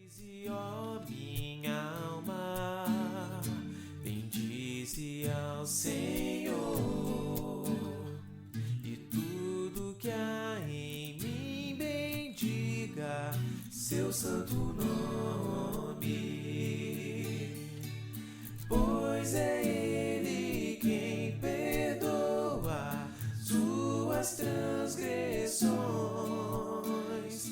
Bendize, ó minha alma, bendize ao Senhor, e tudo que há em mim bendiga seu santo nome, pois é Ele quem perdoa suas transgressões,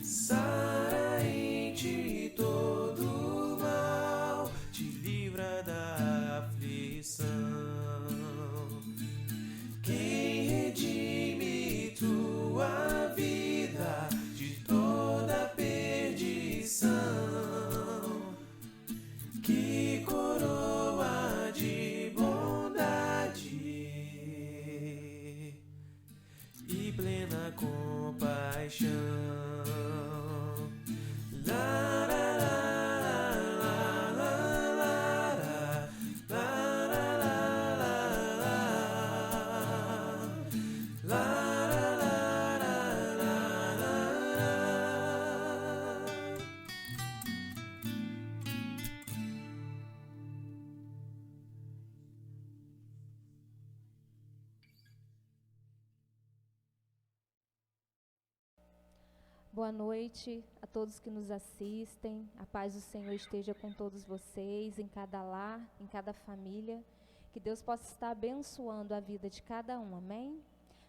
sara em ti todo mal, te livra da aflição. Quem redime tua vida de toda perdição, que coroa de bondade e plena compaixão. Boa noite a todos que nos assistem. A paz do Senhor esteja com todos vocês, em cada lar, em cada família. Que Deus possa estar abençoando a vida de cada um, amém?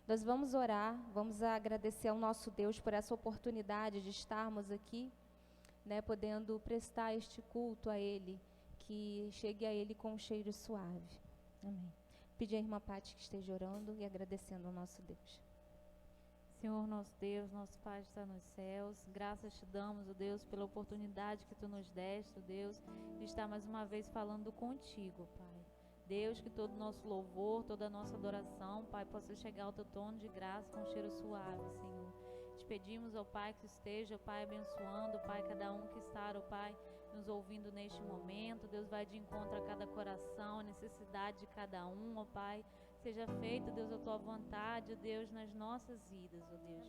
Nós vamos orar, vamos agradecer ao nosso Deus por essa oportunidade de estarmos aqui, né, podendo prestar este culto a Ele, que chegue a Ele com um cheiro suave. Amém. Pedir à irmã Pati que esteja orando e agradecendo ao nosso Deus. Senhor nosso Deus, nosso Pai está nos céus, graças te damos, ó Deus, pela oportunidade que tu nos deste, ó Deus, de estar mais uma vez falando contigo, Pai. Deus, que todo o nosso louvor, toda a nossa adoração, Pai, possa chegar ao teu trono de graça com um cheiro suave, Senhor. Te pedimos, ó Pai, que esteja, ó Pai, abençoando, Pai, cada um que está, ó Pai, nos ouvindo neste momento. Deus vai de encontro a cada coração, a necessidade de cada um, ó Pai. Seja feita, Deus, a tua vontade, ó Deus, nas nossas vidas, ó Deus.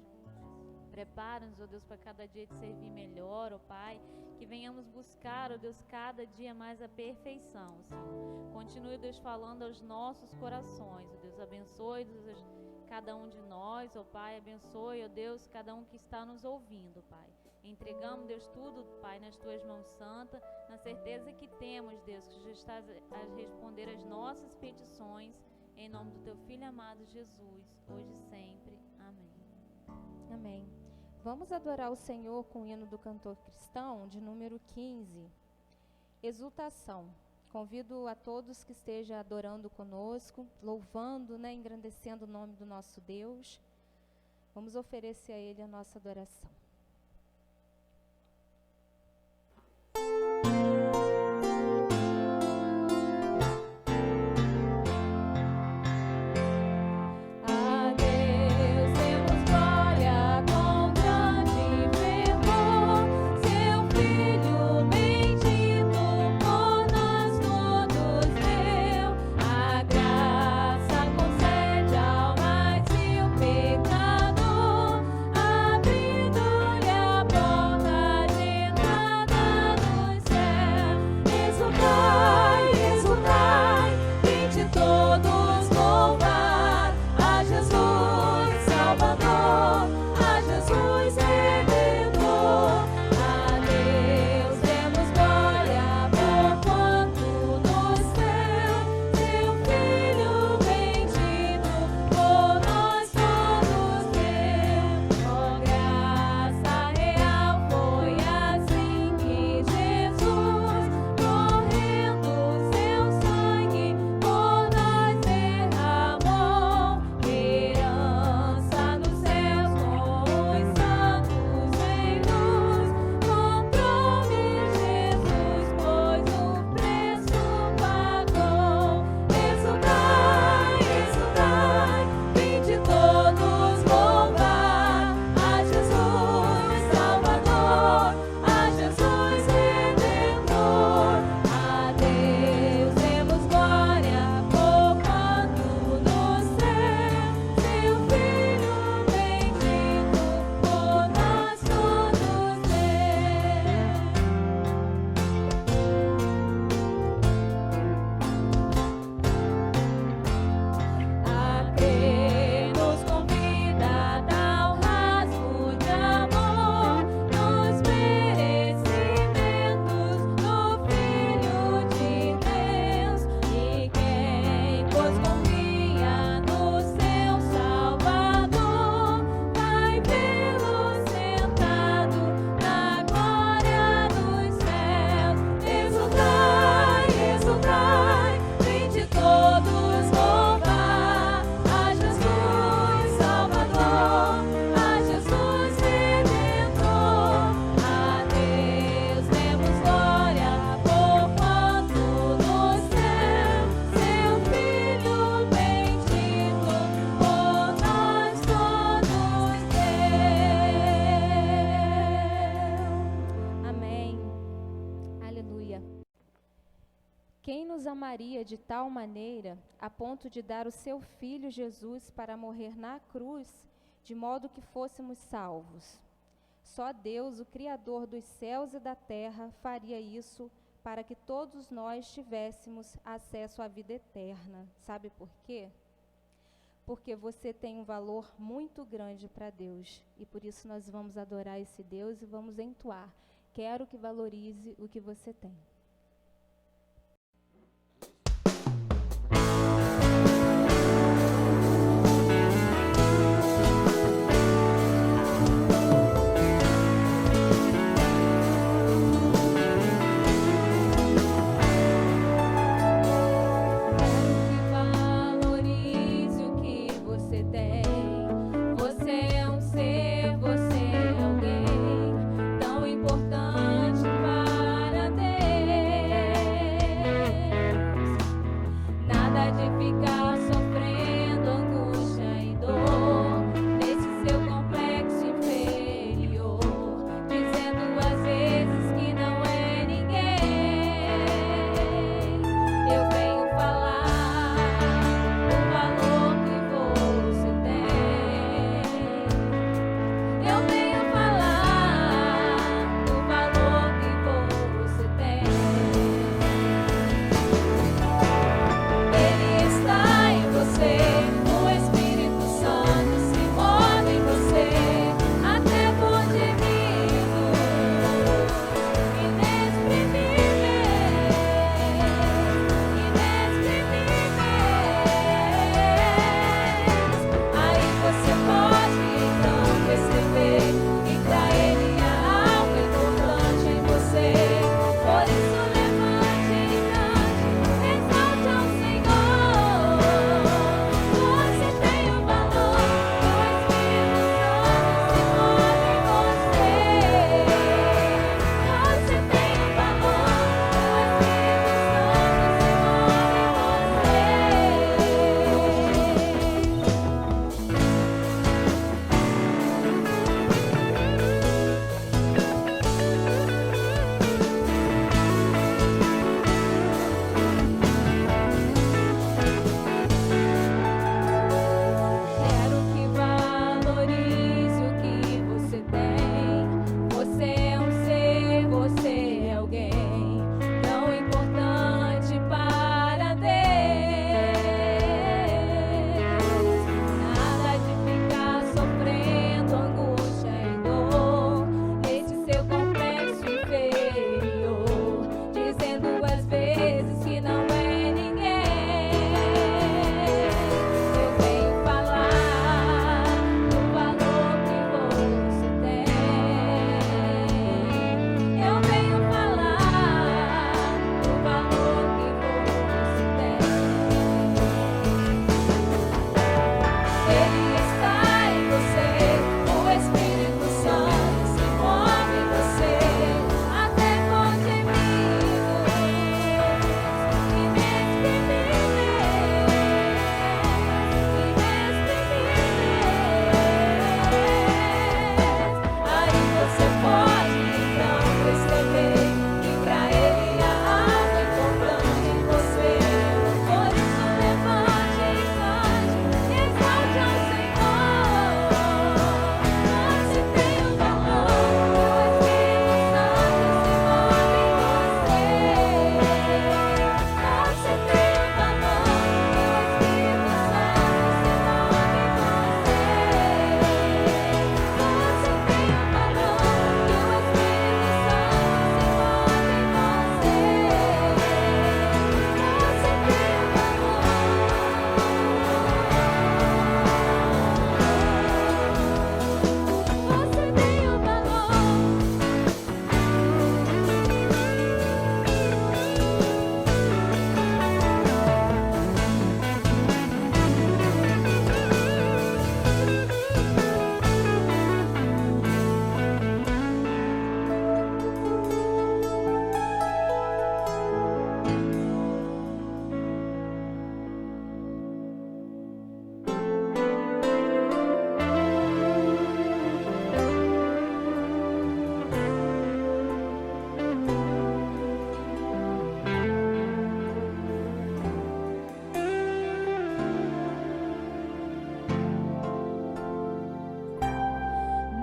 Prepara-nos, ó Deus, para cada dia te servir melhor, ó Pai. Que venhamos buscar, ó Deus, cada dia mais a perfeição, Senhor. Continue, Deus, falando aos nossos corações, ó Deus. Abençoe, Deus, cada um de nós, ó Pai. Abençoe, ó Deus, cada um que está nos ouvindo, Pai. Entregamos, Deus, tudo, Pai, nas tuas mãos santas, na certeza que temos, Deus, que já estás a responder às nossas petições. Em nome do teu Filho amado Jesus, hoje e sempre. Amém. Amém. Vamos adorar o Senhor com o hino do cantor cristão, de número 15, Exultação. Convido a todos que estejam adorando conosco, louvando, né, engrandecendo o nome do nosso Deus. Vamos oferecer a Ele a nossa adoração. Concede ao mais vil pecador, abrindo Deus amaria de tal maneira a ponto de dar o seu Filho Jesus para morrer na cruz, de modo que fôssemos salvos. Só Deus, o Criador dos céus e da terra, faria isso para que todos nós tivéssemos acesso à vida eterna. Sabe por quê? Porque você tem um valor muito grande para Deus. E por isso nós vamos adorar esse Deus e vamos entoar. Quero que valorize o que você tem. Você é alguém tão importante para Deus.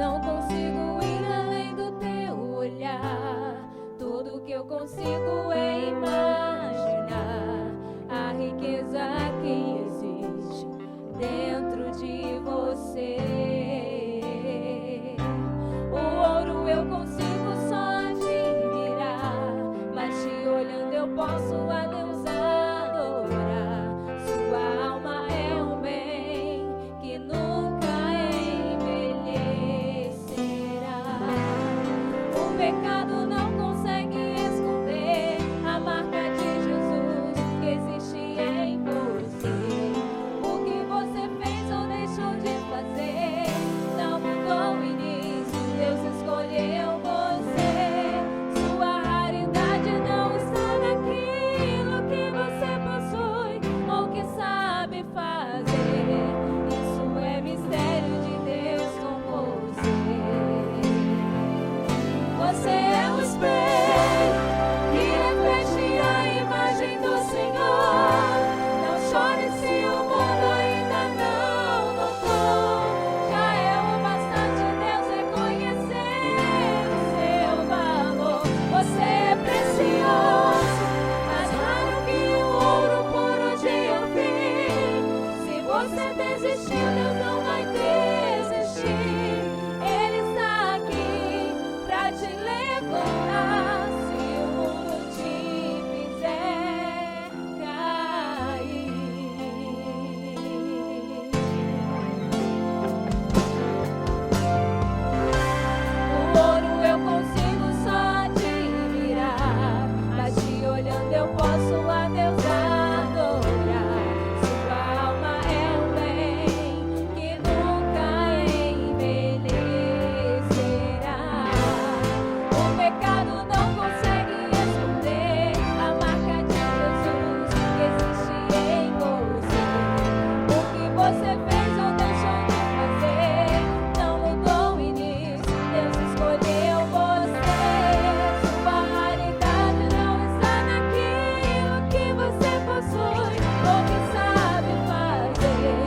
Não consigo ir além do teu olhar. Tudo que eu consigo é imaginar a riqueza que existe dentro de você. O ouro eu consigo só admirar, mas te olhando eu posso a Deus adorar. Sua alma é um bem que nunca envelhecerá. O pecado não consegue esconder a marca de Jesus que existe em você. O que você fez ou deixou de fazer não mudou o início. Deus escolheu você. Sua raridade não está naquilo que você possui ou que sabe fazer. Isso é mistério de Deus com você. Você é o espelho que reflete a imagem do Senhor. Não chore se o mundo ainda não notou. Já é o bastante Deus reconhecer o seu valor. Você é precioso, mais raro que o ouro puro de Ofir. Se você desistiu, Deus não vai desistir. Ele está aqui pra te levantar se o mundo te fizer cair. O ouro eu consigo só admirar, mas te olhando eu posso a Deus adorar. Sua alma é um bem que nunca envelhecerá. O pecado não consegue esconder a marca de Jesus que existe em você. O que você fez ou deixou de fazer não mudou o início. Deus escolheu você. Sua raridade não está naquilo que você possui ou que sabe fazer.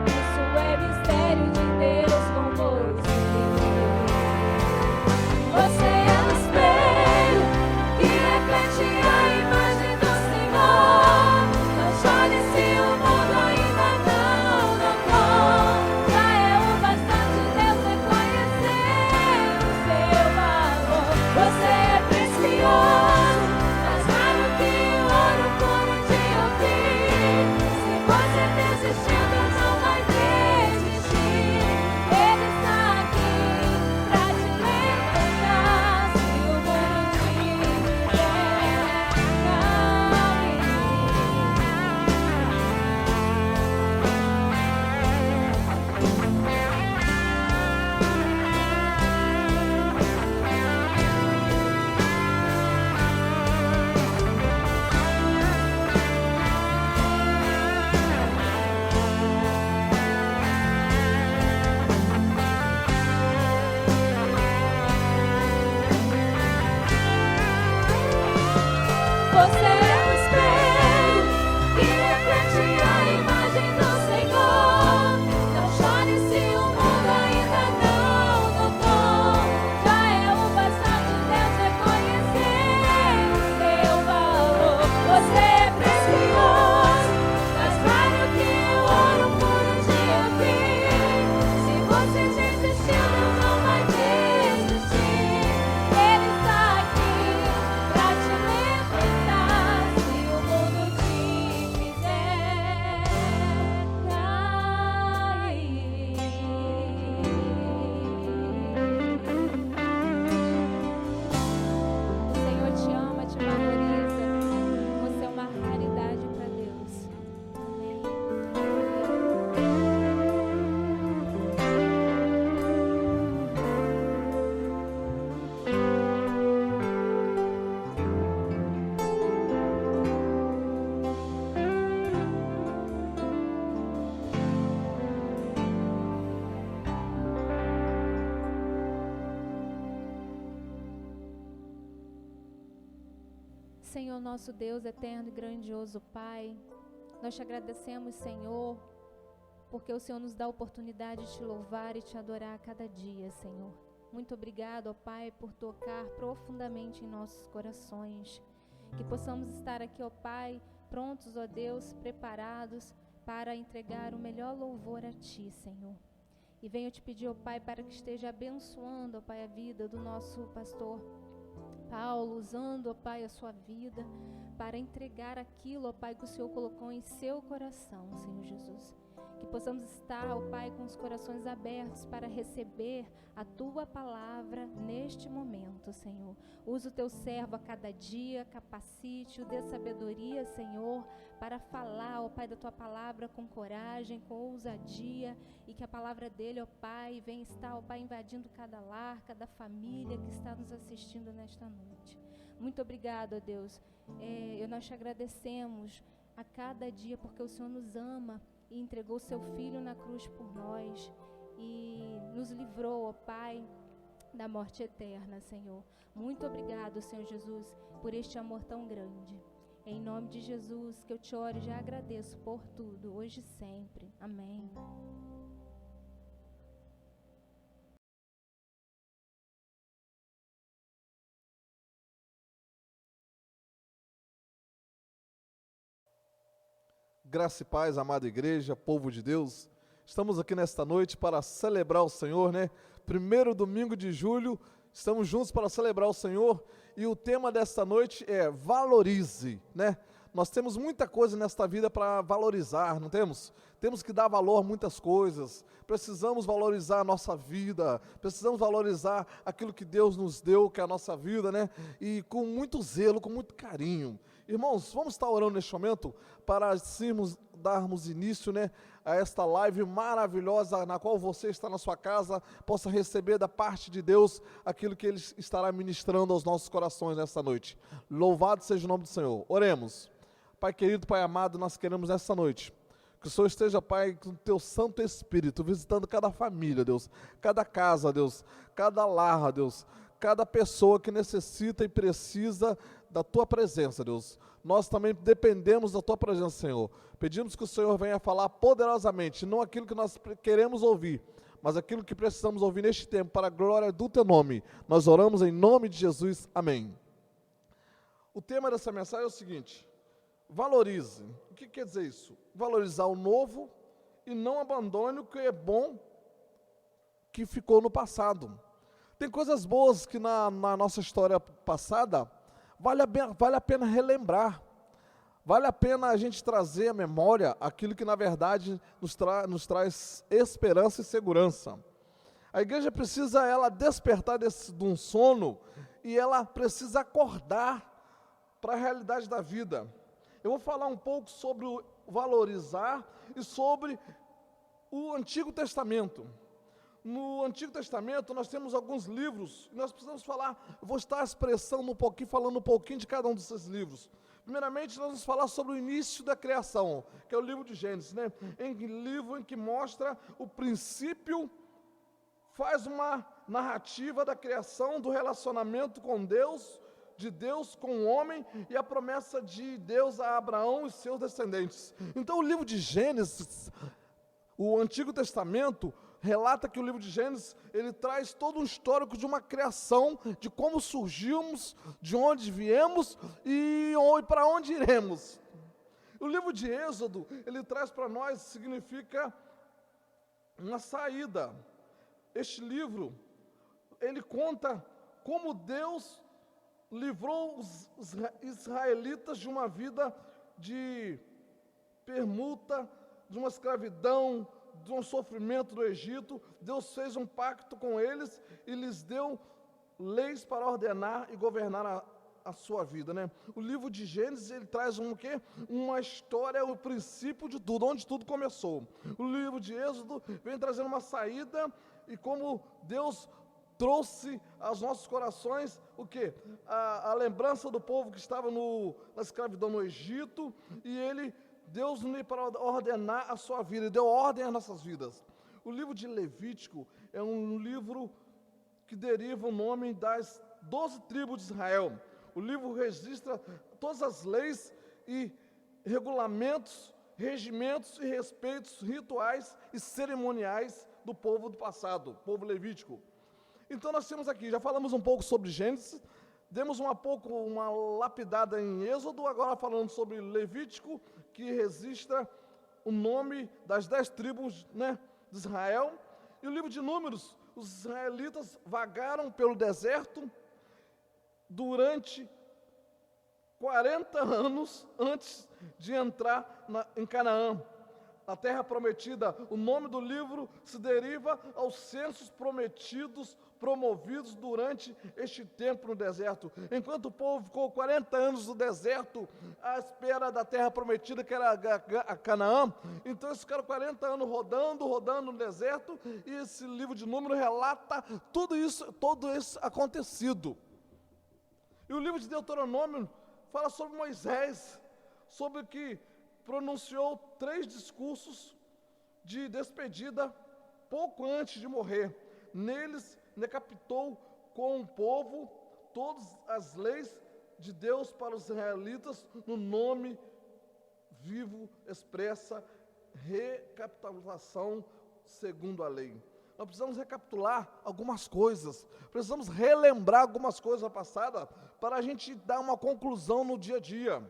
Isso é mistério de Deus com você. Você é o espelho que reflete a imagem do Senhor. Não chore se o mundo ainda não notou. Já é o bastante Deus reconhecer o seu valor. Você é precioso, mais raro que o ouro puro de Ofir. Se você desistiu, Deus não vai desistir. Ele está aqui pra te levantar se o mundo te Você é o espelho que reflete a imagem do Senhor. Não chore se o mundo ainda não notou. Já é o bastante Deus reconhecer o seu valor. Você é precioso, mais raro que o ouro puro de Ofir. Se você desistiu, Deus não vai desistir. Ele está aqui pra te levantar se o mundo te fizer cair. O Senhor te ama, te valoriza. Você é uma raridade para Deus. Amém. Senhor, nosso Deus eterno e grandioso Pai, nós te agradecemos, Senhor, porque o Senhor nos dá a oportunidade de te louvar e te adorar a cada dia, Senhor. Muito obrigado, ó Pai, por tocar profundamente em nossos corações. Que possamos estar aqui, ó Pai, prontos, ó Deus, preparados para entregar o melhor louvor a Ti, Senhor. E venho te pedir, ó Pai, para que esteja abençoando, ó Pai, a vida do nosso pastor Paulo, usando, ó Pai, a sua vida para entregar aquilo, ó Pai, que o Senhor colocou em seu coração, Senhor Jesus. Que possamos estar, ó Pai, com os corações abertos para receber a Tua palavra neste momento, Senhor. Usa o Teu servo a cada dia, capacite-o, dê sabedoria, Senhor, para falar, ó Pai, da Tua palavra com coragem, com ousadia, e que a palavra dele, ó Pai, venha estar, ó Pai, invadindo cada lar, cada família que está nos assistindo nesta noite. Muito obrigado, ó Deus. Nós te agradecemos a cada dia, porque o Senhor nos ama e entregou seu Filho na cruz por nós e nos livrou, ó Pai, da morte eterna, Senhor. Muito obrigado, Senhor Jesus, por este amor tão grande. Em nome de Jesus, que eu te oro e já agradeço por tudo, hoje e sempre. Amém. Graça e paz, amada igreja, povo de Deus. Estamos aqui nesta noite para celebrar o Senhor, né? Primeiro domingo de julho, estamos juntos para celebrar o Senhor. E o tema desta noite é valorize, né? Nós temos muita coisa nesta vida para valorizar, não temos? Temos que dar valor a muitas coisas. Precisamos valorizar a nossa vida, precisamos valorizar aquilo que Deus nos deu, que é a nossa vida, né? E com muito zelo, com muito carinho. Irmãos, vamos estar orando neste momento para assim darmos início, né, a esta live maravilhosa na qual você está na sua casa, possa receber da parte de Deus aquilo que Ele estará ministrando aos nossos corações nesta noite. Louvado seja o nome do Senhor. Oremos. Pai querido, Pai amado, nós queremos nesta noite que o Senhor esteja, Pai, com o Teu Santo Espírito, visitando cada família, Deus, cada casa, Deus, cada lar, Deus, cada pessoa que necessita e precisa da Tua presença, Deus. Nós também dependemos da Tua presença, Senhor. Pedimos que o Senhor venha falar poderosamente, não aquilo que nós queremos ouvir, mas aquilo que precisamos ouvir neste tempo, para a glória do Teu nome. Nós oramos em nome de Jesus. Amém. O tema dessa mensagem é o seguinte: valorize. O que quer dizer isso? Valorizar o novo e não abandone o que é bom que ficou no passado. Tem coisas boas que na nossa história passada vale a pena relembrar, vale a pena a gente trazer à memória aquilo que na verdade nos traz esperança e segurança. A igreja precisa despertar de um sono e ela precisa acordar para a realidade da vida. Eu vou falar um pouco sobre o valorizar e sobre o Antigo Testamento. No Antigo Testamento nós temos alguns livros, e nós precisamos falar, eu vou estar falando um pouquinho de cada um desses livros. Primeiramente nós vamos falar sobre o início da criação, que é o livro de Gênesis, né? Livro em que mostra o princípio, faz uma narrativa da criação, do relacionamento com Deus, de Deus com o homem e a promessa de Deus a Abraão e seus descendentes. Então o livro de Gênesis, o Antigo Testamento, relata que o livro de Gênesis, ele traz todo um histórico de uma criação, de como surgimos, de onde viemos e para onde iremos. O livro de Êxodo, ele traz para nós, significa uma saída. Este livro, ele conta como Deus livrou os israelitas de uma vida de permuta, de uma escravidão, de um sofrimento do Egito. Deus fez um pacto com eles e lhes deu leis para ordenar e governar a sua vida, né? O livro de Gênesis, ele traz uma história, o princípio de tudo, onde tudo começou. O livro de Êxodo vem trazendo uma saída e como Deus trouxe aos nossos corações o quê? A lembrança do povo que estava na escravidão no Egito, e Deus veio para ordenar a sua vida, deu ordem às nossas vidas. O livro de Levítico é um livro que deriva o nome das 12 tribos de Israel. O livro registra todas as leis e regulamentos regimentos e respeitos rituais e cerimoniais do povo do passado, povo levítico. Então nós temos aqui, já falamos um pouco sobre Gênesis, demos uma lapidada em Êxodo, agora falando sobre Levítico, que registra o nome das 10 tribos, né, de Israel. E o livro de Números, os israelitas vagaram pelo deserto durante 40 anos antes de entrar em Canaã, na terra prometida. O nome do livro se deriva aos censos prometidos, promovidos durante este tempo no deserto. Enquanto o povo ficou 40 anos no deserto, à espera da terra prometida, que era a Canaã, então eles ficaram 40 anos rodando no deserto, e esse livro de Números relata todo isso acontecido. E o livro de Deuteronômio fala sobre Moisés, sobre que pronunciou 3 discursos de despedida pouco antes de morrer. Neles, decapitou com o povo todas as leis de Deus para os israelitas, no nome vivo expressa recapitulação segundo a lei. Nós precisamos recapitular algumas coisas, precisamos relembrar algumas coisas passadas, para a gente dar uma conclusão no dia a dia.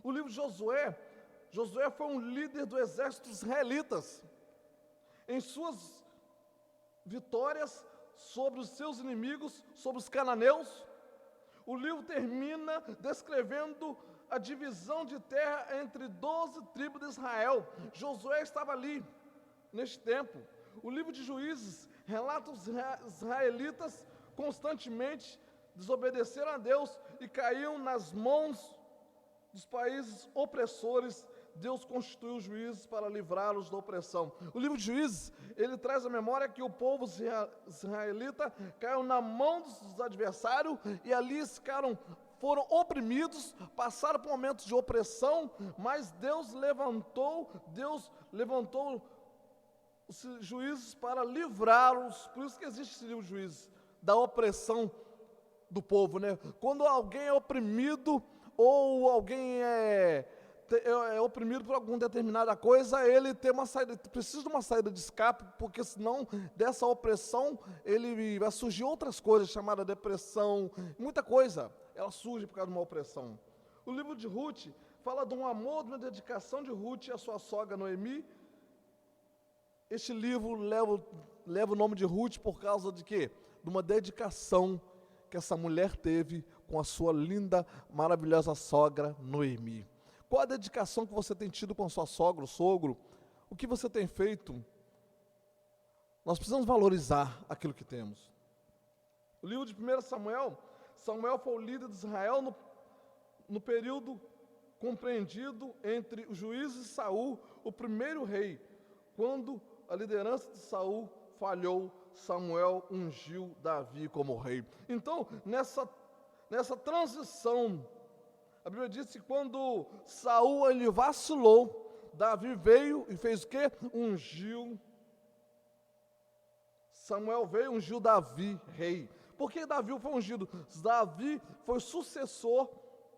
O livro de Josué foi um líder do exército israelitas. Em suas vitórias sobre os seus inimigos, sobre os cananeus, o livro termina descrevendo a divisão de terra entre 12 tribos de Israel. Josué estava ali, neste tempo. O livro de Juízes relata os israelitas constantemente desobedeceram a Deus e caíam nas mãos dos países opressores. Deus constituiu juízes para livrá-los da opressão. O livro de Juízes, ele traz a memória que o povo israelita caiu na mão dos adversários, e ali foram oprimidos, passaram por momentos de opressão, mas Deus levantou os juízes para livrá-los. Por isso que existe esse livro de Juízes, da opressão do povo, né? Quando alguém é oprimido, ou alguém é oprimido por alguma determinada coisa, ele tem uma saída, precisa de uma saída de escape, porque senão dessa opressão ele vai surgir outras coisas, chamada depressão, muita coisa, ela surge por causa de uma opressão. O livro de Ruth fala de um amor, de uma dedicação de Ruth à sua sogra Noemi. Este livro leva o nome de Ruth por causa de quê? De uma dedicação que essa mulher teve com a sua linda, maravilhosa sogra Noemi. Qual a dedicação que você tem tido com a sua sogra, sogro? O que você tem feito? Nós precisamos valorizar aquilo que temos. O livro de 1 Samuel foi o líder de Israel no período compreendido entre os juízes e Saul, o primeiro rei. Quando a liderança de Saul falhou, Samuel ungiu Davi como rei. Então, nessa transição, a Bíblia diz que quando Saul ele vacilou, Davi veio e fez o quê? Ungiu. Samuel veio e ungiu Davi rei. Por que Davi foi ungido? Davi foi sucessor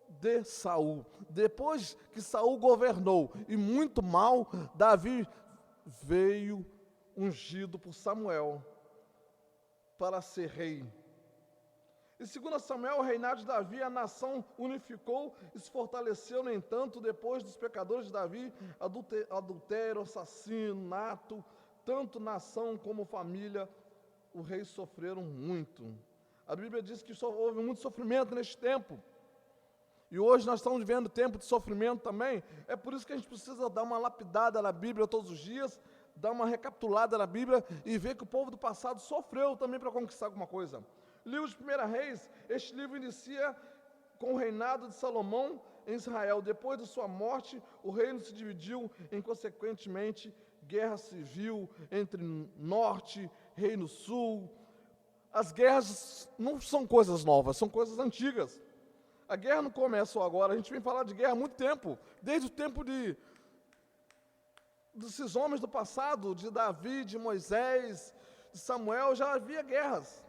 de Saul. Depois que Saul governou e muito mal, Davi veio ungido por Samuel para ser rei. Em 2 Samuel, o reinado de Davi, a nação unificou e se fortaleceu. No entanto, depois dos pecadores de Davi, adultério, assassinato, tanto nação como família, os reis sofreram muito. A Bíblia diz que houve muito sofrimento neste tempo. E hoje nós estamos vivendo tempo de sofrimento também. É por isso que a gente precisa dar uma lapidada na Bíblia todos os dias, dar uma recapitulada na Bíblia e ver que o povo do passado sofreu também para conquistar alguma coisa. Livro de 1 Reis, este livro inicia com o reinado de Salomão em Israel. Depois de sua morte, o reino se dividiu em, consequentemente, guerra civil entre norte, reino sul. As guerras não são coisas novas, são coisas antigas. A guerra não começou agora, a gente vem falar de guerra há muito tempo, desde o tempo desses homens do passado, de Davi, de Moisés, de Samuel, já havia guerras.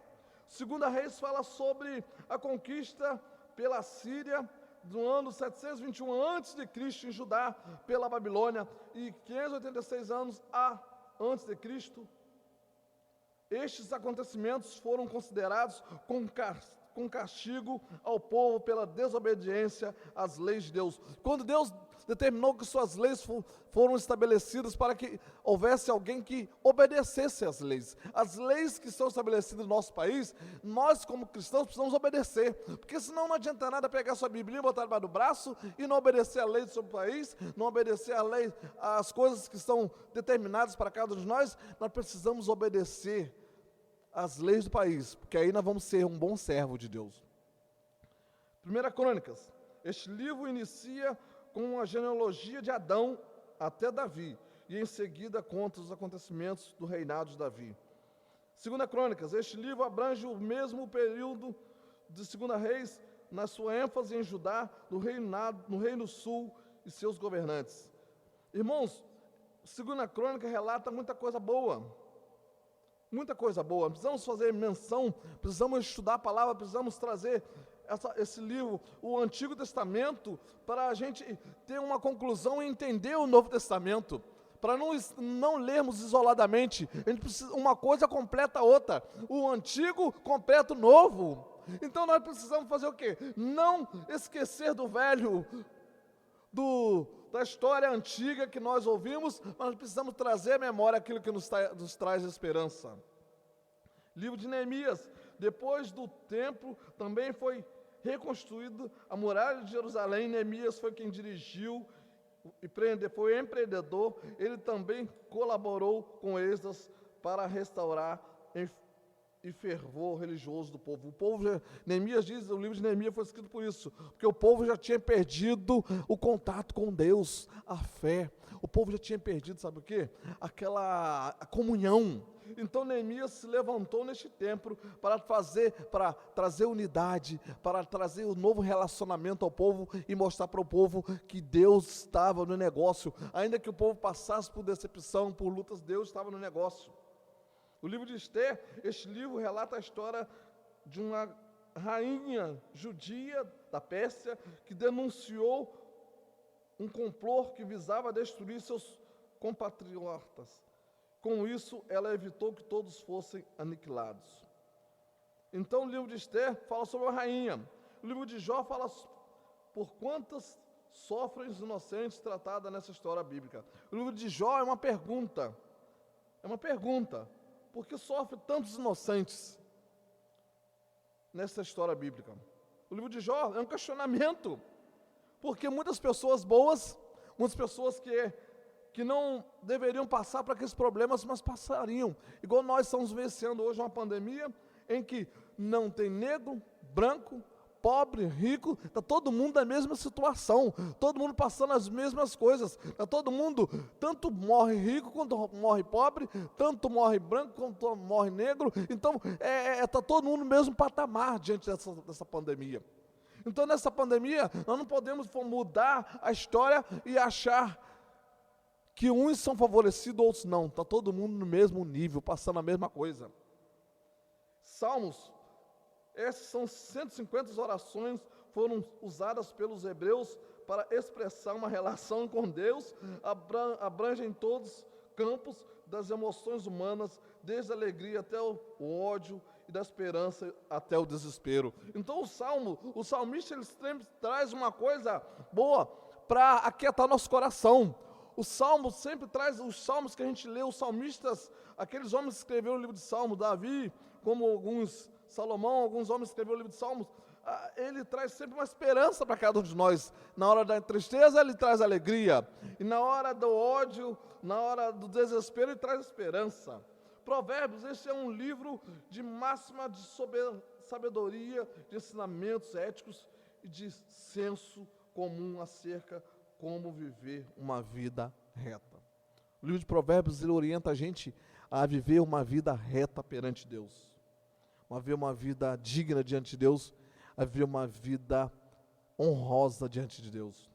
2 Reis fala sobre a conquista pela Síria do ano 721 a.C. em Judá, pela Babilônia, e 586 anos antes de Cristo, estes acontecimentos foram considerados com castigo ao povo pela desobediência às leis de Deus. Quando Deus determinou que suas leis foram estabelecidas para que houvesse alguém que obedecesse às leis. As leis que são estabelecidas no nosso país, nós como cristãos precisamos obedecer, porque senão não adianta nada pegar sua Bíblia e botar debaixo do braço e não obedecer a lei do seu país, não obedecer a lei, as coisas que estão determinadas para cada um de nós. Nós precisamos obedecer às leis do país, porque aí nós vamos ser um bom servo de Deus. 1 Crônicas, este livro inicia com a genealogia de Adão até Davi, e em seguida conta os acontecimentos do reinado de Davi. 2 Crônicas, este livro abrange o mesmo período de 2 Reis, na sua ênfase em Judá, no Reino Sul e seus governantes. Irmãos, 2 Crônica relata muita coisa boa. Muita coisa boa. Precisamos fazer menção, precisamos estudar a palavra, precisamos trazer esse livro, o Antigo Testamento, para a gente ter uma conclusão e entender o Novo Testamento, para não lermos isoladamente. A gente precisa, uma coisa completa a outra, o Antigo completa o Novo. Então nós precisamos fazer o quê? Não esquecer do velho, da história antiga que nós ouvimos, mas precisamos trazer à memória aquilo que nos traz esperança. Livro de Neemias, depois do templo também foi reconstruído a muralha de Jerusalém. Neemias foi quem dirigiu e foi empreendedor. Ele também colaborou com Esdras para restaurar e fervor religioso do povo. Neemias diz, o livro de Neemias foi escrito por isso, porque o povo já tinha perdido o contato com Deus, a fé. O povo já tinha perdido, sabe o quê? A comunhão. Então Neemias se levantou neste templo para trazer unidade, para trazer um novo relacionamento ao povo e mostrar para o povo que Deus estava no negócio. Ainda que o povo passasse por decepção, por lutas, Deus estava no negócio. O livro de Esther, este livro relata a história de uma rainha judia da Pérsia que denunciou um complô que visava destruir seus compatriotas. Com isso, ela evitou que todos fossem aniquilados. Então, o livro de Esther fala sobre a rainha. O livro de Jó fala por quantas sofrem os inocentes tratadas nessa história bíblica. O livro de Jó é uma pergunta. Por que sofrem tantos inocentes nessa história bíblica? O livro de Jó é um questionamento. Porque muitas pessoas boas, muitas pessoas que não deveriam passar por aqueles problemas, mas passariam. Igual nós estamos vivenciando hoje uma pandemia em que não tem negro, branco, pobre, rico, está todo mundo na mesma situação, todo mundo passando as mesmas coisas, está todo mundo, tanto morre rico quanto morre pobre, tanto morre branco quanto morre negro, então está todo mundo no mesmo patamar diante dessa pandemia. Então nessa pandemia nós não podemos mudar a história e achar que uns são favorecidos, outros não. Está todo mundo no mesmo nível, passando a mesma coisa. Salmos, essas são 150 orações, foram usadas pelos hebreus para expressar uma relação com Deus, abrangem todos os campos das emoções humanas, desde a alegria até o ódio, e da esperança até o desespero. Então o salmista ele sempre traz uma coisa boa para aquietar nosso coração. O salmo sempre traz os salmos que a gente lê, os salmistas, aqueles homens que escreveram o livro de Salmos, Davi, como Salomão, alguns homens que escreveram o livro de Salmos, ele traz sempre uma esperança para cada um de nós. Na hora da tristeza, ele traz alegria, e na hora do ódio, na hora do desespero, ele traz esperança. Provérbios, esse é um livro de máxima de sabedoria, de ensinamentos éticos e de senso comum acerca de como viver uma vida reta. O livro de Provérbios, ele orienta a gente a viver uma vida reta perante Deus, a viver uma vida digna diante de Deus, a viver uma vida honrosa diante de Deus.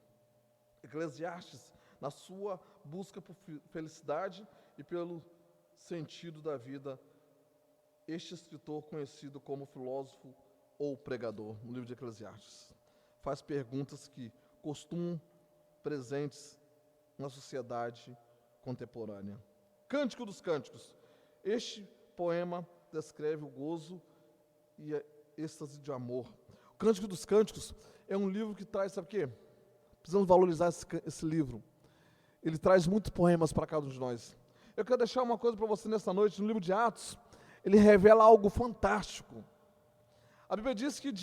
Eclesiastes, na sua busca por felicidade e pelo sentido da vida, este escritor conhecido como filósofo ou pregador, no livro de Eclesiastes. faz perguntas que costumam presentes na sociedade contemporânea. Cântico dos Cânticos. Este poema descreve o gozo e a êxtase de amor. O Cântico dos Cânticos é um livro que traz, sabe o quê? Precisamos valorizar esse livro. Ele traz muitos poemas para cada um de nós. Eu quero deixar uma coisa para você nesta noite. No livro de Atos, ele revela algo fantástico. A Bíblia diz que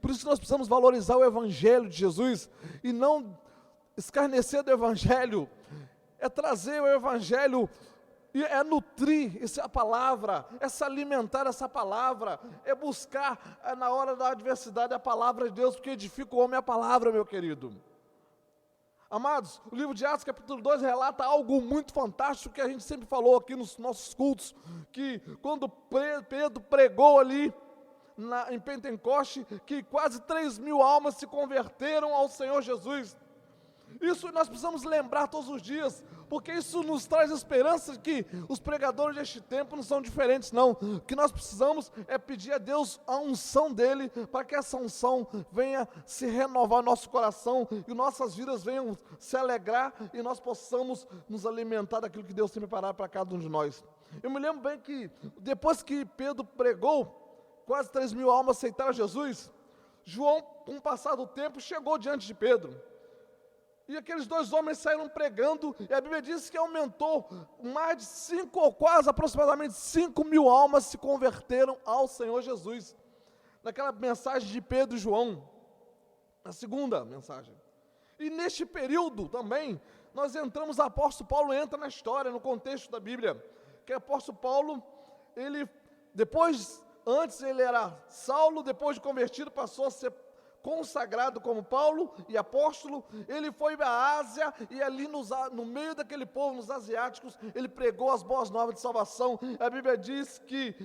por isso nós precisamos valorizar o Evangelho de Jesus e não escarnecer do Evangelho. É trazer o Evangelho e é nutrir a palavra, é se alimentar essa palavra, é buscar na hora da adversidade a palavra de Deus, porque edifica o homem a palavra, meu querido. Amados, o livro de Atos, capítulo 2, relata algo muito fantástico que a gente sempre falou aqui nos nossos cultos, que quando Pedro pregou ali em Pentecoste, que quase 3.000 almas se converteram ao Senhor Jesus. Isso nós precisamos lembrar todos os dias, porque isso nos traz esperança de que os pregadores deste tempo não são diferentes, não. O que nós precisamos é pedir a Deus a unção dEle, para que essa unção venha se renovar nosso coração, e nossas vidas venham se alegrar, e nós possamos nos alimentar daquilo que Deus tem preparado para cada um de nós. Eu me lembro bem que, depois que Pedro pregou, quase 3.000 almas aceitaram Jesus. João, com o passar do tempo, chegou diante de Pedro. E aqueles dois homens saíram pregando, e a Bíblia diz que aumentou mais de 5 ou quase aproximadamente 5.000 almas se converteram ao Senhor Jesus. Naquela mensagem de Pedro e João, a segunda mensagem. E neste período também, nós entramos, o apóstolo Paulo entra na história, no contexto da Bíblia. Que o apóstolo Paulo, antes ele era Saulo, depois de convertido passou a ser consagrado como Paulo e apóstolo. Ele foi à Ásia e ali no meio daquele povo, nos asiáticos, ele pregou as boas novas de salvação. A Bíblia diz que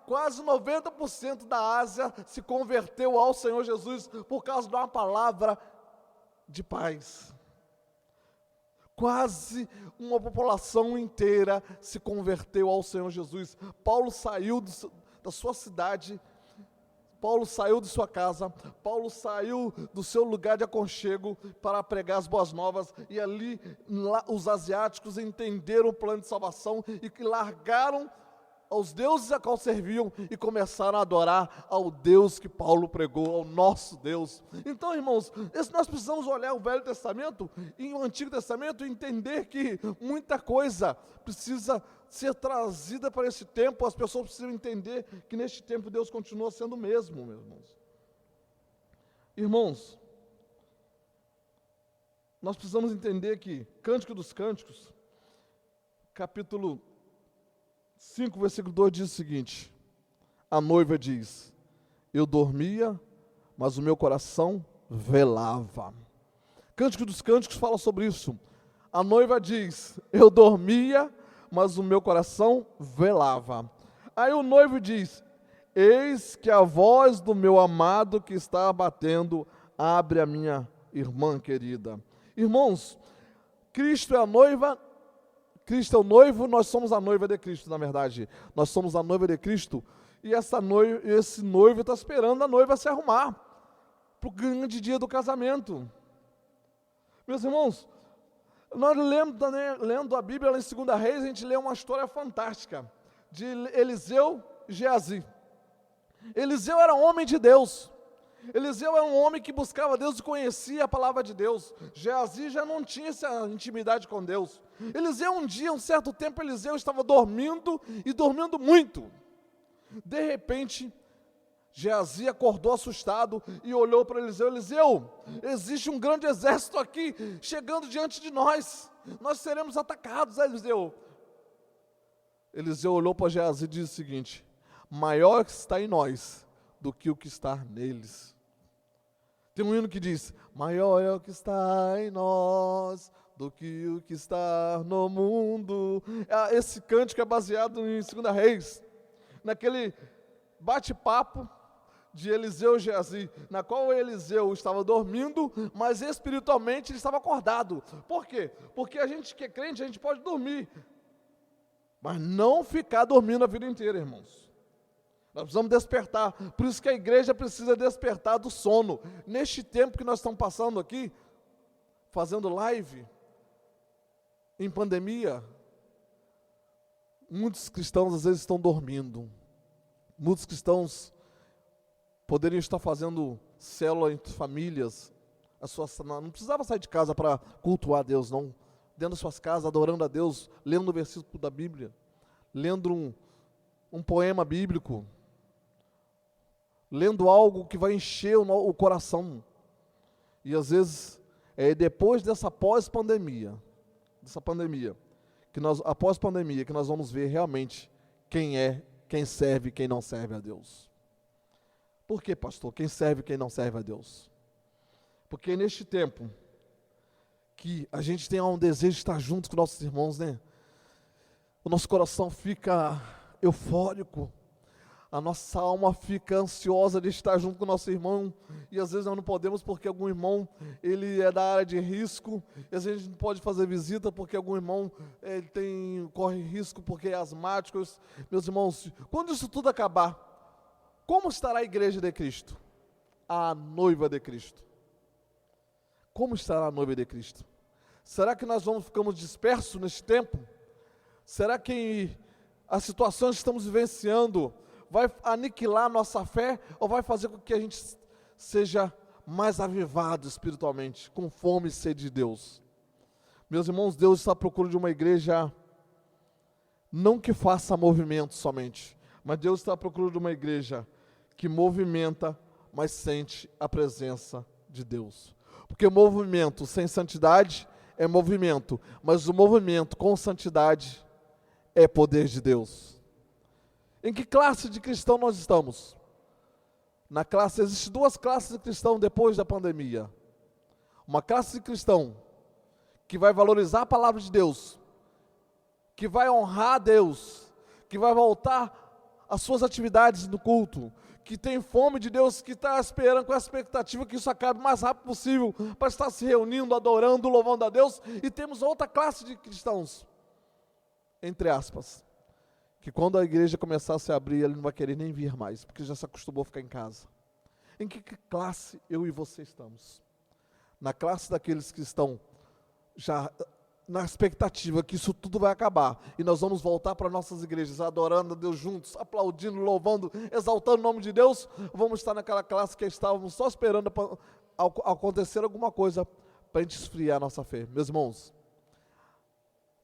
quase 90% da Ásia se converteu ao Senhor Jesus por causa de uma palavra de paz. Quase uma população inteira se converteu ao Senhor Jesus. Paulo saiu da sua cidade, Paulo saiu de sua casa, Paulo saiu do seu lugar de aconchego para pregar as boas novas, e ali os asiáticos entenderam o plano de salvação e que largaram aos deuses a qual serviam e começaram a adorar ao Deus que Paulo pregou, ao nosso Deus. Então, irmãos, nós precisamos olhar o Velho Testamento e o Antigo Testamento e entender que muita coisa precisa ser trazida para esse tempo. As pessoas precisam entender que neste tempo Deus continua sendo o mesmo, meus irmãos. Irmãos, nós precisamos entender que Cântico dos Cânticos, capítulo 5, versículo 2 diz o seguinte: a noiva diz: eu dormia, mas o meu coração velava. Cântico dos Cânticos fala sobre isso. A noiva diz: eu dormia, mas o meu coração velava. Aí o noivo diz: eis que a voz do meu amado que está batendo abre a minha irmã querida. Irmãos, Cristo é a noiva, Cristo é o noivo, nós somos a noiva de Cristo, na verdade. Nós somos a noiva de Cristo, e esse noivo está esperando a noiva se arrumar para o grande dia do casamento. Meus irmãos, nós lendo a Bíblia lá em 2 Reis, a gente lê uma história fantástica de Eliseu e Geazi. Eliseu era homem de Deus. Eliseu era um homem que buscava Deus e conhecia a palavra de Deus. Geazi já não tinha essa intimidade com Deus. Eliseu um certo tempo, Eliseu estava dormindo e dormindo muito. De repente, Geazi acordou assustado e olhou para Eliseu: Eliseu, existe um grande exército aqui chegando diante de nós. Nós seremos atacados, Eliseu. Eliseu olhou para Geazi e disse o seguinte: maior está em nós do que o que está neles. Tem um hino que diz: maior é o que está em nós do que o que está no mundo. Esse cântico é baseado em 2 Reis, naquele bate-papo de Eliseu e Geazi, na qual Eliseu estava dormindo, mas espiritualmente ele estava acordado. Por quê? Porque a gente que é crente, a gente pode dormir, mas não ficar dormindo a vida inteira, irmãos. Nós precisamos despertar. Por isso que a igreja precisa despertar do sono. Neste tempo que nós estamos passando aqui, fazendo live, em pandemia, muitos cristãos às vezes estão dormindo. Muitos cristãos poderiam estar fazendo célula entre famílias. Não precisava sair de casa para cultuar a Deus, não. Dentro das suas casas, adorando a Deus, lendo um versículo da Bíblia, lendo um poema bíblico, lendo algo que vai encher o coração. E às vezes, depois dessa pós-pandemia, após pandemia, que nós vamos ver realmente quem serve e quem não serve a Deus. Por que, pastor? Quem serve e quem não serve a Deus? Porque neste tempo, que a gente tem um desejo de estar junto com nossos irmãos, né? O nosso coração fica eufórico, a nossa alma fica ansiosa de estar junto com o nosso irmão, e às vezes nós não podemos porque algum irmão, ele é da área de risco, e às vezes a gente não pode fazer visita porque algum irmão corre risco porque é asmático. Meus irmãos, quando isso tudo acabar, como estará a igreja de Cristo? A noiva de Cristo. Como estará a noiva de Cristo? Será que nós ficamos dispersos neste tempo? Será que as situações que estamos vivenciando vai aniquilar a nossa fé ou vai fazer com que a gente seja mais avivado espiritualmente, com fome e sede de Deus? Meus irmãos, Deus está à procura de uma igreja não que faça movimento somente, mas Deus está à procura de uma igreja que movimenta, mas sente a presença de Deus. Porque o movimento sem santidade é movimento, mas o movimento com santidade é poder de Deus. Em que classe de cristão nós estamos? Existem duas classes de cristão depois da pandemia. Uma classe de cristão que vai valorizar a palavra de Deus, que vai honrar a Deus, que vai voltar às suas atividades no culto, que tem fome de Deus, que está esperando com a expectativa que isso acabe o mais rápido possível, para estar se reunindo, adorando, louvando a Deus. E temos outra classe de cristãos, entre aspas, que quando a igreja começar a se abrir, ele não vai querer nem vir mais, porque já se acostumou a ficar em casa. Em que classe eu e você estamos? Na classe daqueles que estão já na expectativa que isso tudo vai acabar, e nós vamos voltar para nossas igrejas, adorando a Deus juntos, aplaudindo, louvando, exaltando o nome de Deus? Vamos estar naquela classe que estávamos só esperando acontecer alguma coisa para a gente esfriar a nossa fé. Meus irmãos,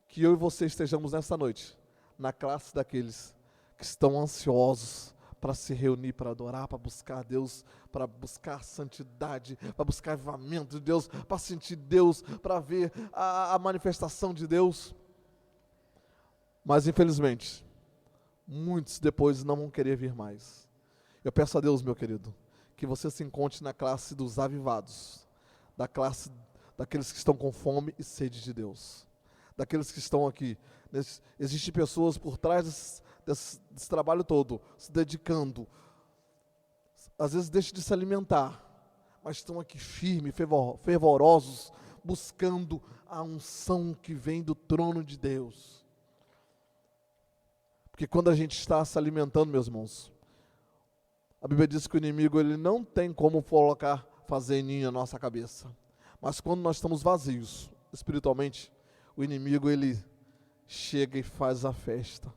que eu e você estejamos nessa noite na classe daqueles que estão ansiosos para se reunir, para adorar, para buscar a Deus, para buscar santidade, para buscar avivamento de Deus, para sentir Deus, para ver a manifestação de Deus. Mas infelizmente, muitos depois não vão querer vir mais. Eu peço a Deus, meu querido, que você se encontre na classe dos avivados, da classe daqueles que estão com fome e sede de Deus, daqueles que estão aqui. Existem pessoas por trás desse trabalho todo, se dedicando, às vezes deixam de se alimentar, mas estão aqui firmes, fervorosos, buscando a unção que vem do trono de Deus. Porque quando a gente está se alimentando, meus irmãos, a Bíblia diz que o inimigo ele não tem como fazer ninho na nossa cabeça, mas quando nós estamos vazios espiritualmente, o inimigo ele chega e faz a festa.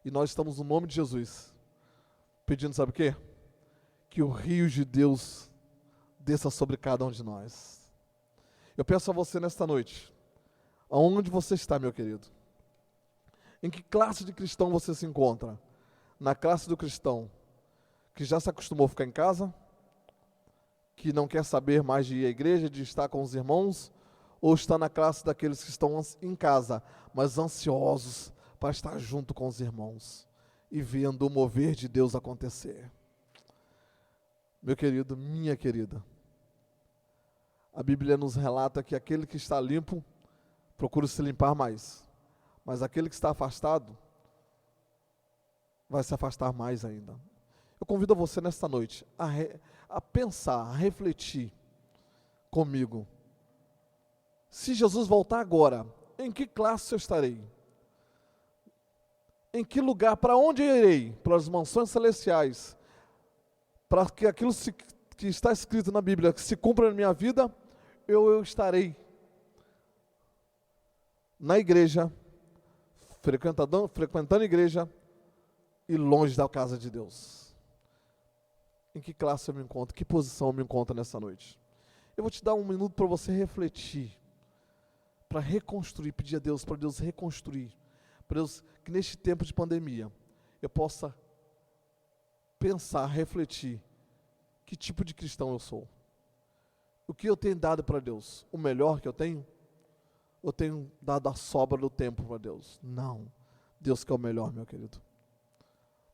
E nós estamos no nome de Jesus, pedindo, sabe o quê? Que o rio de Deus desça sobre cada um de nós. Eu peço a você nesta noite, aonde você está, meu querido? Em que classe de cristão você se encontra? Na classe do cristão que já se acostumou a ficar em casa, que não quer saber mais de ir à igreja, de estar com os irmãos, ou está na classe daqueles que estão em casa, mas ansiosos para estar junto com os irmãos e vendo o mover de Deus acontecer? Meu querido, minha querida, a Bíblia nos relata que aquele que está limpo procura se limpar mais, mas aquele que está afastado vai se afastar mais ainda. Eu convido você nesta noite a pensar, a refletir comigo. Se Jesus voltar agora, em que classe eu estarei? em que lugar, para onde eu irei? Para as mansões celestiais, para que aquilo que está escrito na Bíblia que se cumpra na minha vida, eu estarei na igreja, frequentando a igreja e longe da casa de Deus. Em que classe eu me encontro? Que posição eu me encontro nessa noite? Eu vou te dar um minuto para você refletir, para reconstruir, pedir a Deus, para Deus reconstruir, para Deus que neste tempo de pandemia eu possa pensar, refletir, que tipo de cristão eu sou? O que eu tenho dado para Deus? O melhor que eu tenho? Ou tenho dado a sobra do tempo para Deus? Não. Deus quer o melhor, meu querido.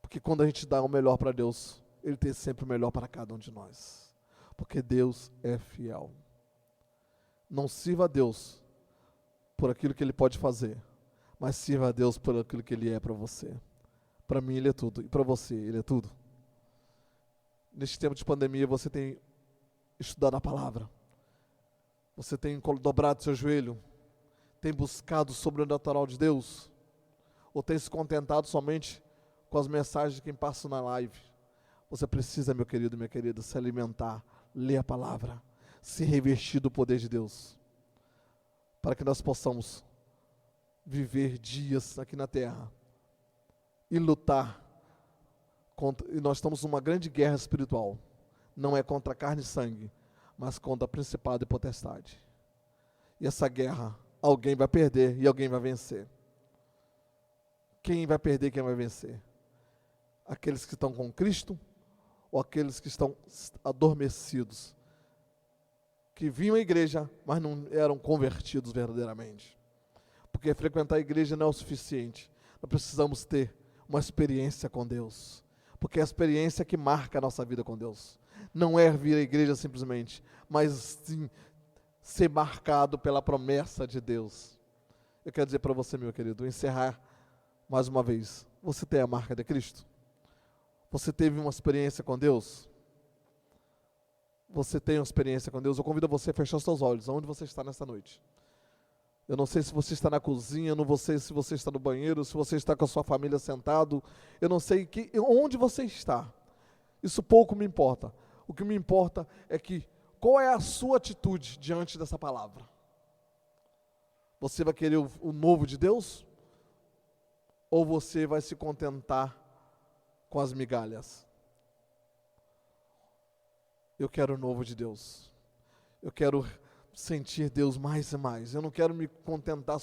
Porque quando a gente dá o melhor para Deus, Ele tem sempre o melhor para cada um de nós. Porque Deus é fiel. Não sirva a Deus por aquilo que Ele pode fazer, mas sirva a Deus por aquilo que Ele é para você. Para mim Ele é tudo, e para você Ele é tudo. Neste tempo de pandemia você tem estudado a palavra, você tem dobrado seu joelho, tem buscado o sobrenatural de Deus, ou tem se contentado somente com as mensagens de quem passa na live? Você precisa, meu querido e minha querida, se alimentar, ler a palavra, se revestir do poder de Deus, para que nós possamos viver dias aqui na terra e lutar contra, e nós estamos numa grande guerra espiritual, não é contra carne e sangue, mas contra principado e potestade. E essa guerra, alguém vai perder e alguém vai vencer. Quem vai perder e quem vai vencer? Aqueles que estão com Cristo ou aqueles que estão adormecidos, que vinham à igreja, mas não eram convertidos verdadeiramente? Porque frequentar a igreja não é o suficiente. Nós precisamos ter uma experiência com Deus, porque é a experiência que marca a nossa vida com Deus. Não é vir à igreja simplesmente, mas sim ser marcado pela promessa de Deus. Eu quero dizer para você, meu querido, encerrar mais uma vez. Você tem a marca de Cristo? Você teve uma experiência com Deus? Você tem uma experiência com Deus? Eu convido você a fechar os seus olhos, aonde você está nessa noite. Eu não sei se você está na cozinha, não sei se você está no banheiro, se você está com a sua família sentado, eu não sei onde você está. Isso pouco me importa. O que me importa é qual é a sua atitude diante dessa palavra? Você vai querer o novo de Deus? Ou você vai se contentar com as migalhas? Eu quero o novo de Deus. Eu quero sentir Deus mais e mais. Eu não quero me contentar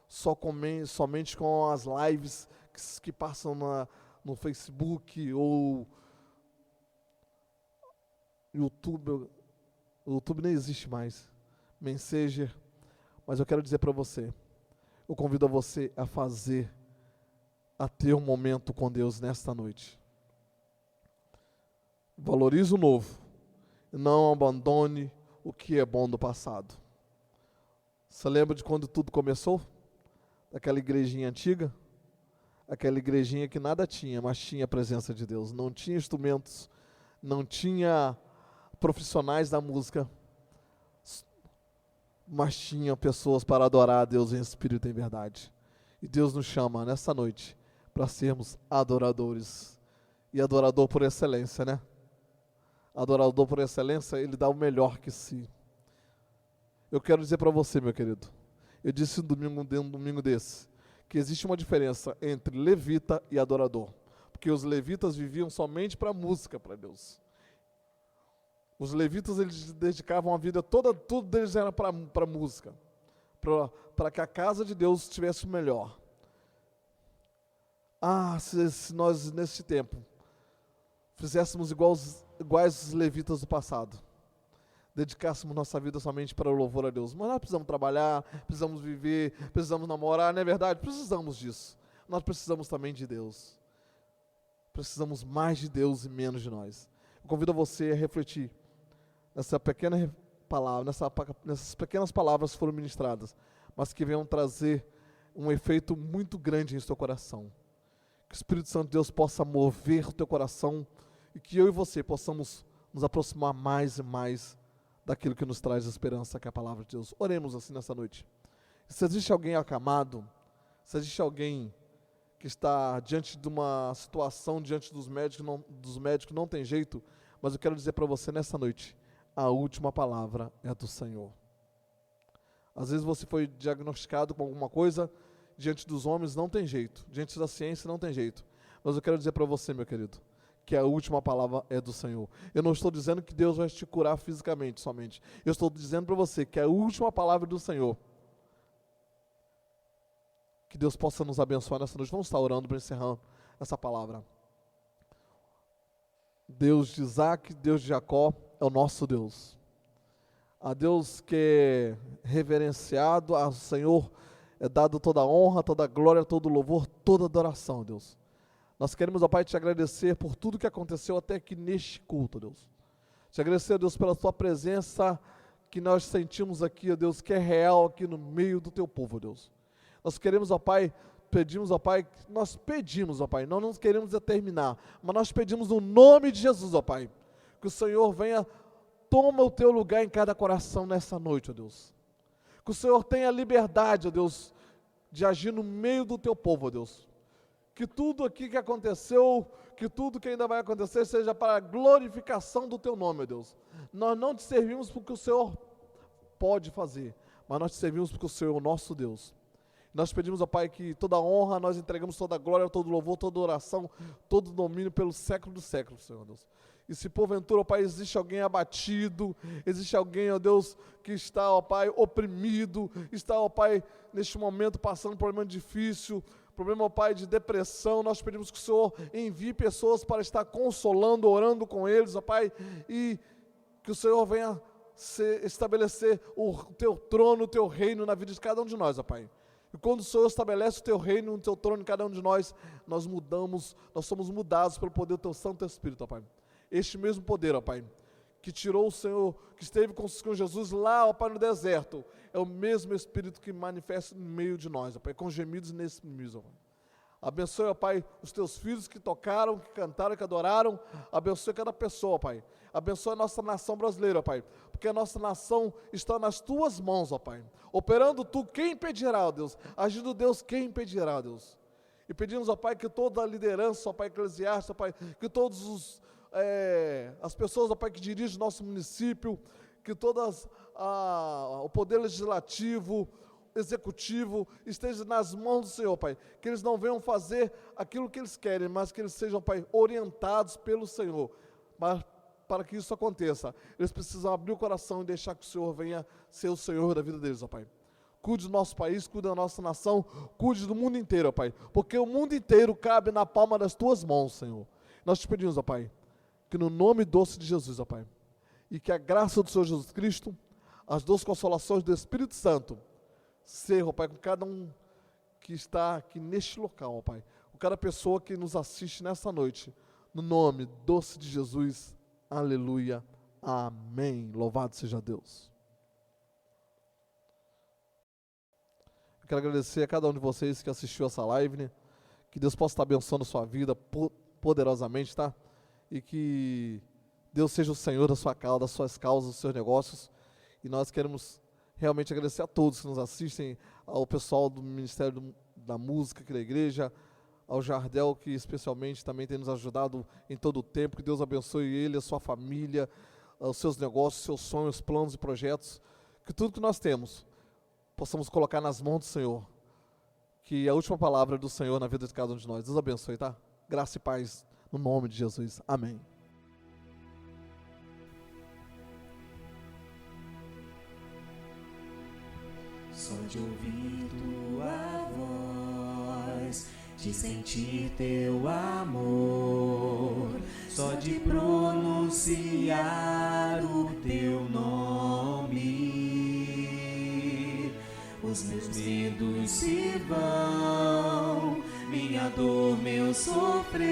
somente com as lives que passam no Facebook ou YouTube. O YouTube nem existe mais. Messenger. Mas eu quero dizer para você, eu convido a você a ter um momento com Deus nesta noite. Valorize o novo. E não abandone o que é bom do passado. Você lembra de quando tudo começou? Daquela igrejinha antiga? Aquela igrejinha que nada tinha, mas tinha a presença de Deus. Não tinha instrumentos, não tinha profissionais da música, mas tinha pessoas para adorar a Deus em espírito e em verdade. E Deus nos chama nessa noite para sermos adoradores. E adorador por excelência, né? Adorador por excelência, ele dá o melhor que si. Eu quero dizer para você, meu querido, eu disse um domingo desse, que existe uma diferença entre levita e adorador. Porque os levitas viviam somente para música, para Deus. Os levitas, eles dedicavam a vida toda, tudo deles era para música. Para que a casa de Deus estivesse melhor. Se nós, nesse tempo, fizéssemos iguais os levitas do passado, dedicássemos nossa vida somente para o louvor a Deus. Mas nós precisamos trabalhar, precisamos viver, precisamos namorar, não é verdade? Precisamos disso. Nós precisamos também de Deus. Precisamos mais de Deus e menos de nós. Eu convido você a refletir nessa pequena palavra, nessas pequenas palavras que foram ministradas, mas que venham trazer um efeito muito grande em seu coração. Que o Espírito Santo de Deus possa mover o teu coração e que eu e você possamos nos aproximar mais e mais daquilo que nos traz esperança, que é a palavra de Deus. Oremos assim nessa noite. Se existe alguém acamado, se existe alguém que está diante de uma situação, diante dos médicos não tem jeito, mas eu quero dizer para você nessa noite, a última palavra é do Senhor. Às vezes você foi diagnosticado com alguma coisa, diante dos homens não tem jeito, diante da ciência não tem jeito, mas eu quero dizer para você, meu querido, que a última palavra é do Senhor. Eu não estou dizendo que Deus vai te curar fisicamente somente, eu estou dizendo para você que a última palavra é do Senhor. Que Deus possa nos abençoar nessa noite. Vamos estar orando para encerrar essa palavra. Deus de Isaac, Deus de Jacó, é o nosso Deus. A Deus que é reverenciado, ao Senhor é dado toda a honra, toda a glória, todo o louvor, toda a adoração, Deus. Nós queremos, ó Pai, te agradecer por tudo que aconteceu até aqui neste culto, Deus. Te agradecer, Deus, pela tua presença que nós sentimos aqui, ó Deus, que é real aqui no meio do teu povo, Deus. Nós queremos, ó Pai, nós pedimos, ó Pai, nós não queremos determinar, mas nós pedimos no nome de Jesus, ó Pai, que o Senhor venha, toma o teu lugar em cada coração nessa noite, ó Deus. Que o Senhor tenha liberdade, ó Deus, de agir no meio do teu povo, ó Deus. Que tudo aqui que aconteceu, que tudo que ainda vai acontecer, seja para a glorificação do teu nome, ó Deus. Nós não te servimos porque o Senhor pode fazer, mas nós te servimos porque o Senhor é o nosso Deus. Nós pedimos, ó Pai, que toda honra, nós entregamos toda glória, todo louvor, toda oração, todo domínio pelo século dos séculos, Senhor Deus. E se porventura, ó Pai, existe alguém abatido, existe alguém, ó Deus, que está, ó Pai, oprimido, está, ó Pai, neste momento passando por um problema difícil, problema, ó Pai, de depressão, nós pedimos que o Senhor envie pessoas para estar consolando, orando com eles, ó Pai, e que o Senhor venha estabelecer o teu trono, o teu reino na vida de cada um de nós, ó Pai. E quando o Senhor estabelece o teu reino, o teu trono em cada um de nós, nós somos mudados pelo poder do teu Santo Espírito, ó Pai. Este mesmo poder, ó Pai, que tirou o Senhor, que esteve com Jesus lá, ó Pai, no deserto, é o mesmo Espírito que manifesta no meio de nós, ó Pai, com gemidos inexprimíveis, ó Pai. Abençoe, ó Pai, os teus filhos que tocaram, que cantaram, que adoraram, abençoe cada pessoa, ó Pai. Abençoe a nossa nação brasileira, ó Pai, porque a nossa nação está nas tuas mãos, ó Pai. Operando tu, quem impedirá, ó Deus? Agindo Deus, quem impedirá, ó Deus? E pedimos, ó Pai, que toda a liderança, ó Pai, eclesiástica, ó Pai, que todos as pessoas, ó Pai, que dirigem o nosso município, que o poder legislativo, executivo, esteja nas mãos do Senhor, Pai, que eles não venham fazer aquilo que eles querem, mas que eles sejam, Pai, orientados pelo Senhor, mas para que isso aconteça, eles precisam abrir o coração e deixar que o Senhor venha ser o Senhor da vida deles, ó Pai. Cuide do nosso país, cuide da nossa nação, cuide do mundo inteiro, ó Pai, porque o mundo inteiro cabe na palma das tuas mãos, Senhor. Nós te pedimos, ó Pai, que no nome doce de Jesus, ó Pai, e que a graça do Senhor Jesus Cristo, as duas consolações do Espírito Santo, seja, ó Pai, com cada um que está aqui neste local, ó Pai, com cada pessoa que nos assiste nessa noite, no nome doce de Jesus, aleluia, amém, louvado seja Deus. Eu quero agradecer a cada um de vocês que assistiu essa live, né? Que Deus possa estar abençoando a sua vida poderosamente, tá? E que Deus seja o Senhor da sua causa, das suas causas, dos seus negócios, e nós queremos realmente agradecer a todos que nos assistem, ao pessoal do Ministério da Música aqui da igreja, ao Jardel, que especialmente também tem nos ajudado em todo o tempo, que Deus abençoe ele, a sua família, os seus negócios, seus sonhos, planos e projetos, que tudo que nós temos, possamos colocar nas mãos do Senhor, que a última palavra é do Senhor na vida de cada um de nós. Deus abençoe, tá? Graça e paz, no nome de Jesus. Amém. Só de ouvir tua voz, de sentir teu amor, só de pronunciar o teu nome, os meus medos se vão, minha dor, meu sofrer,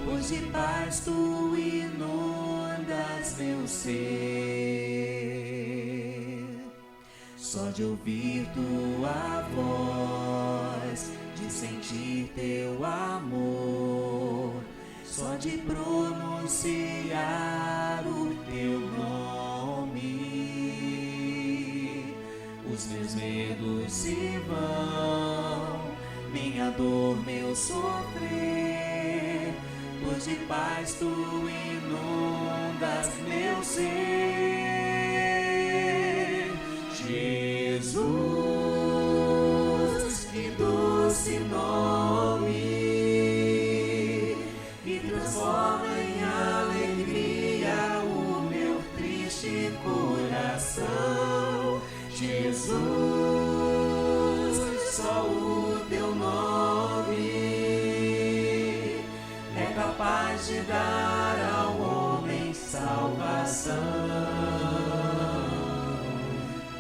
pois de paz tu inundas meu ser. Só de ouvir tua voz, de sentir teu amor, só de pronunciar o teu nome, os meus medos se vão, minha dor, meu sofrer. Luz de paz tu inundas meu ser. Jesus, que doce nome, que transforma em alegria o meu triste coração. Jesus, só o teu nome é capaz de dar ao homem salvação.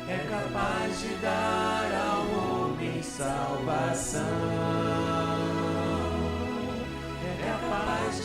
É capaz de dar ao homem salvação. É capaz